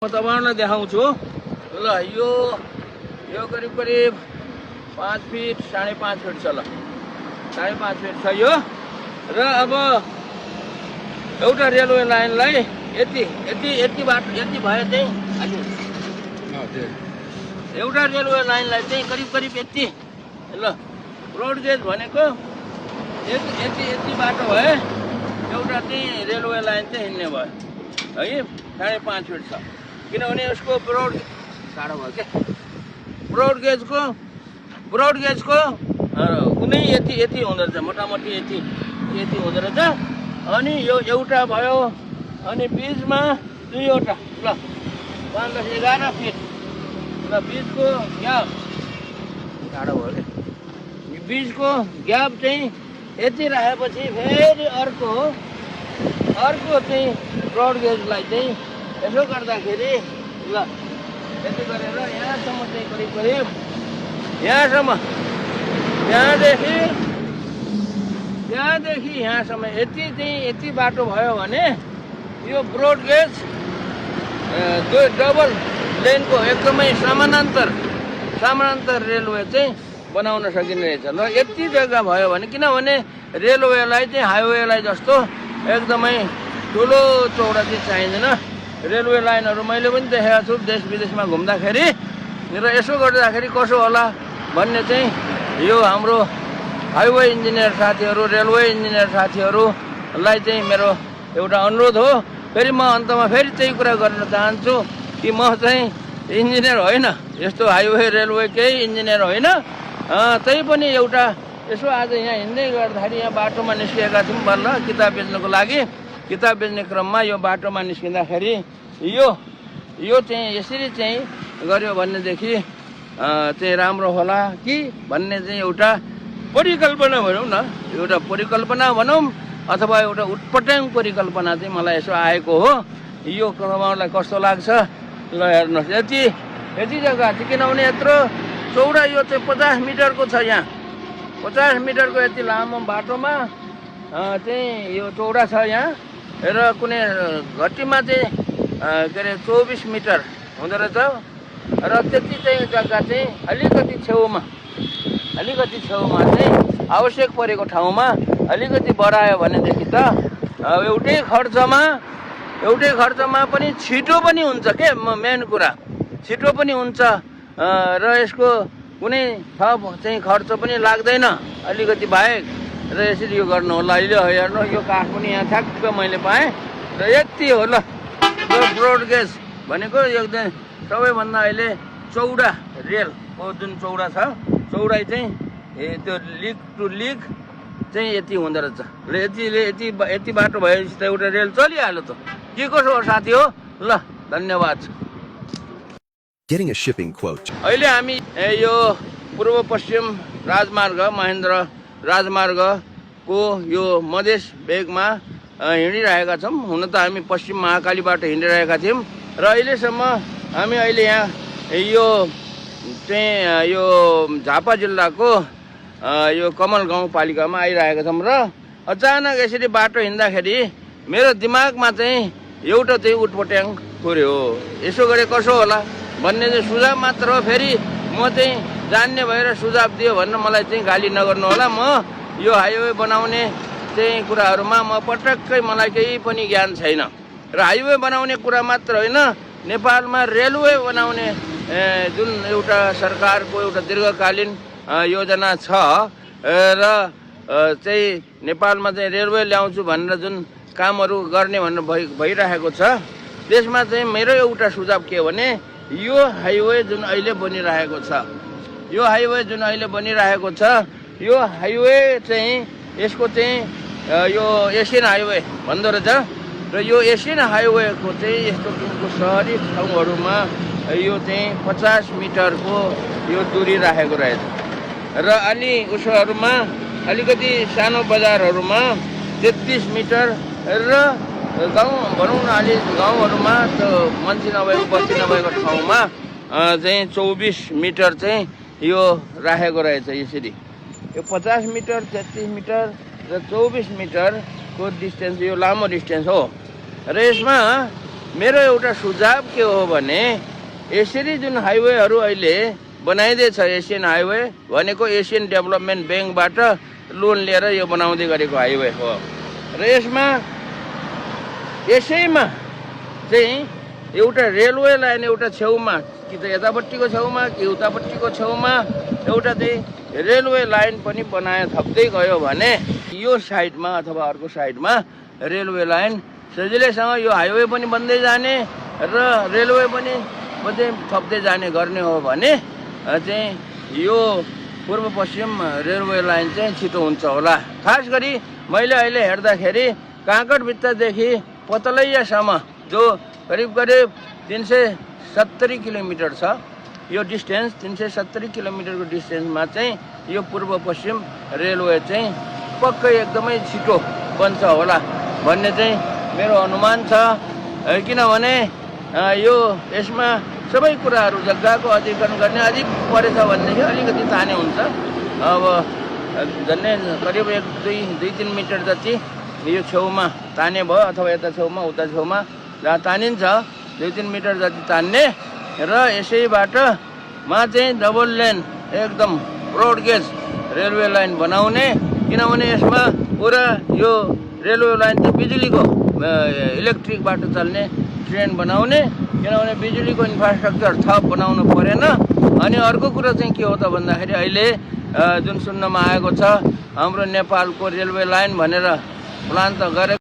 म तपाईहरुलाई देखाउँछु ल यो यो करिब करिब 5 फिट 5.5 फिट छ ल 5.5 फिट छ यो र अब एउटा रेलवे लाइनलाई यति बाटो यति भयो चाहिँ एउटा रेलवे लाइनलाई चाहिँ करिब यति ल रोड गेज भनेको यति बाटो भयो एउटा चाहिँ रेलवे लाइन चाहिँ हिँड्ने भयो है 5.5 फिट छ किनभने उसको ब्रोड टाढो भयो क्या ब्रोड गेजको कुनै यति हुँदो रहेछ मोटामोटी यति हुँदो रहेछ अनि यो एउटा भयो अनि बीचमा दुईवटा ल 11 फिट र बीचको ग्याप टाढो भयो क्या बीचको ग्याप चाहिँ यति राखेपछि फेरि अर्को चाहिँ ब्रोड गेजलाई चाहिँ यसो गर्दाखेरि ल यति गरेर यहाँसम्म चाहिँ करिब यहाँसम्म त्यहाँदेखि यहाँसम्म यति बाटो भयो भने यो ब्रोड गेज डबल लेनको एकदमै समानान्तर रेलवे चाहिँ बनाउन सकिने रहेछ ल यति जग्गा भयो भने किनभने रेलवेलाई चाहिँ हाइवेलाई जस्तो एकदमै ठुलो चौडा चाहिँ चाहिँदैन रेलवे लाइनहरू मैले पनि देखेको छु देश विदेशमा घुम्दाखेरि र यसो गर्दाखेरि कसो होला भन्ने चाहिँ यो हाम्रो हाइवे इन्जिनियर साथीहरू रेलवे इन्जिनियर साथीहरूलाई चाहिँ मेरो एउटा अनुरोध हो फेरि म अन्तमा फेरि त्यही कुरा गर्न चाहन्छु कि म चाहिँ इन्जिनियर होइन यस्तो हाइवे रेलवे केही इन्जिनियर होइन त्यही पनि एउटा यसो आज यहाँ हिँड्दै गर्दाखेरि यहाँ बाटोमा निस्किएका थियौँ बल्ल किताब बेच्नको लागि किताब बेच्ने क्रममा यो बाटोमा निस्किँदाखेरि यो चाहिँ यसरी चाहिँ गर्यो भनेदेखि चाहिँ राम्रो होला कि भन्ने चाहिँ एउटा परिकल्पना भनौँ न एउटा परिकल्पना भनौँ अथवा एउटा उटपटाङ परिकल्पना चाहिँ मलाई यसो आएको हो यो तपाईँहरूलाई कस्तो लाग्छ ल हेर्नुहोस् यति जग्गा छ किनभने यत्रो चौडा यो चाहिँ 50 मिटरको छ यहाँ 50 मिटरको यति लामो बाटोमा चाहिँ यो चौडा छ यहाँ र कुनै घट्टीमा चाहिँ के अरे 24 मिटर हुँदो रहेछ र त्यति चाहिँ जग्गा चाहिँ अलिकति छेउमा चाहिँ आवश्यक परेको ठाउँमा अलिकति बढायो भनेदेखि त एउटै खर्चमा पनि छिटो पनि हुन्छ के मेन कुरा छिटो पनि हुन्छ र यसको कुनै थप चाहिँ खर्च पनि लाग्दैन अलिकति बाहेक र यसरी यो गर्नु होला अहिले हेर्नु यो काठ पनि यहाँ ठ्याक्क मैले पाएँ र यति हो ल यो ब्रोड गेज भनेको एकदम सबैभन्दा अहिले चौडा रेलको जुन चौडा छ चौडाइ चाहिँ त्यो लिक टु लिक चाहिँ यति हुँदो रहेछ र यति बाटो भएपछि त एउटा रेल चलिहाल्यो त के कसो हो साथी हो ल धन्यवाद Getting a shipping quote. अहिले हामी यो पूर्व पश्चिम राजमार्ग महेन्द्र राजमार्गको यो मधेस भेगमा हिँडिरहेका छौँ हुन त हामी पश्चिम महाकालीबाट हिँडिरहेका थियौँ र अहिलेसम्म हामी अहिले यहाँ यो चाहिँ यो झापा जिल्लाको यो कमल गाउँपालिकामा आइरहेका छौँ र अचानक यसरी बाटो हिँड्दाखेरि मेरो दिमागमा चाहिँ एउटा चाहिँ उटपट्याङ पुर्यो यसो गरे कसो होला भन्ने चाहिँ सुझाव मात्र हो फेरि म चाहिँ जान्ने भएर सुझाव दियो भनेर मलाई चाहिँ गाली नगर्नु होला म यो हाइवे बनाउने चाहिँ कुराहरूमा म पटक्कै मलाई केही पनि ज्ञान छैन र हाइवे बनाउने कुरा मात्र होइन नेपालमा रेलवे बनाउने जुन एउटा सरकारको एउटा दीर्घकालीन योजना छ र चाहिँ नेपालमा चाहिँ रेलवे ल्याउँछु भनेर जुन कामहरू गर्ने भनेर भइरहेको छ त्यसमा चाहिँ मेरो एउटा सुझाव के हो भने यो हाइवे जुन अहिले बनिरहेको छ यो हाइवे चाहिँ यसको चाहिँ यो एसियन हाइवे भन्दो रहेछ र यो एसियन हाइवेको चाहिँ यस्तो किसिमको सहरी ठाउँहरूमा यो चाहिँ 50 मिटरको यो दूरी राखेको रहेछ र अनि उसहरूमा अलिकति सानो बजारहरूमा 33 मिटर र गाउँ भनौँ न अलि गाउँहरूमा त्यो मान्छे नभएको बस्ती नभएको ठाउँमा चाहिँ 24 मिटर चाहिँ यो राखेको रहेछ यसरी यो 50 मिटर 33 मिटर र 24 मिटरको डिस्टेन्स यो लामो डिस्टेन्स हो र यसमा मेरो एउटा सुझाव के हो भने यसरी जुन हाइवेहरू अहिले बनाइँदैछ, एसियन हाइवे भनेको एसियन डेभलपमेन्ट ब्याङ्कबाट लोन लिएर यो बनाउँदै गरेको हाइवे हो र यसैमा चाहिँ एउटा रेलवे लाइन एउटा छेउमा कि त यतापट्टिको छेउमा कि उतापट्टिको छेउमा एउटा चाहिँ रेलवे लाइन पनि बनाए थप्दै गयो भने यो साइडमा अथवा अर्को साइडमा रेलवे लाइन सजिलैसँग यो हाइवे पनि बन्दै जाने र रेलवे पनि थप्दै जाने गर्ने हो भने चाहिँ यो पूर्व पश्चिम रेलवे लाइन चाहिँ छिटो हुन्छ होला। खास गरी मैले अहिले हेर्दाखेरि काँकडभित्रदेखि पतलैयासम्म जो करिब 370 किलोमिटर छ, यो डिस्टेन्स 370 किलोमिटरको डिस्टेन्समा चाहिँ यो पूर्व पश्चिम रेलवे चाहिँ पक्कै एकदमै छिटो बन्छ होला भन्ने चाहिँ मेरो अनुमान छ। किनभने यो यसमा सबै कुराहरू जग्गाको अधिग्रहण गर्ने अझै परेछ भनेदेखि अलिकति ताने हुन्छ। अब झन्डै करिब 1-2-3 मिटर जति यो छेउमा ताने भयो अथवा यता छेउमा उता छेउमा जहाँ तानिन्छ 2-3 मिटर जति तान्ने र यसैबाट चाहिँ डबल लेन एकदम ब्रोड गेज रेलवे लाइन बनाउने। किनभने यसमा पुरा यो रेलवे लाइन चाहिँ बिजुलीको इलेक्ट्रिकबाट चल्ने ट्रेन बनाउने, किनभने बिजुलीको इन्फ्रास्ट्रक्चर थप बनाउनु परेन। अनि अर्को कुरा चाहिँ के हो त भन्दाखेरि अहिले जुन सुन्नमा आएको छ हाम्रो नेपालको रेलवे लाइन भनेर प्लान त गरेको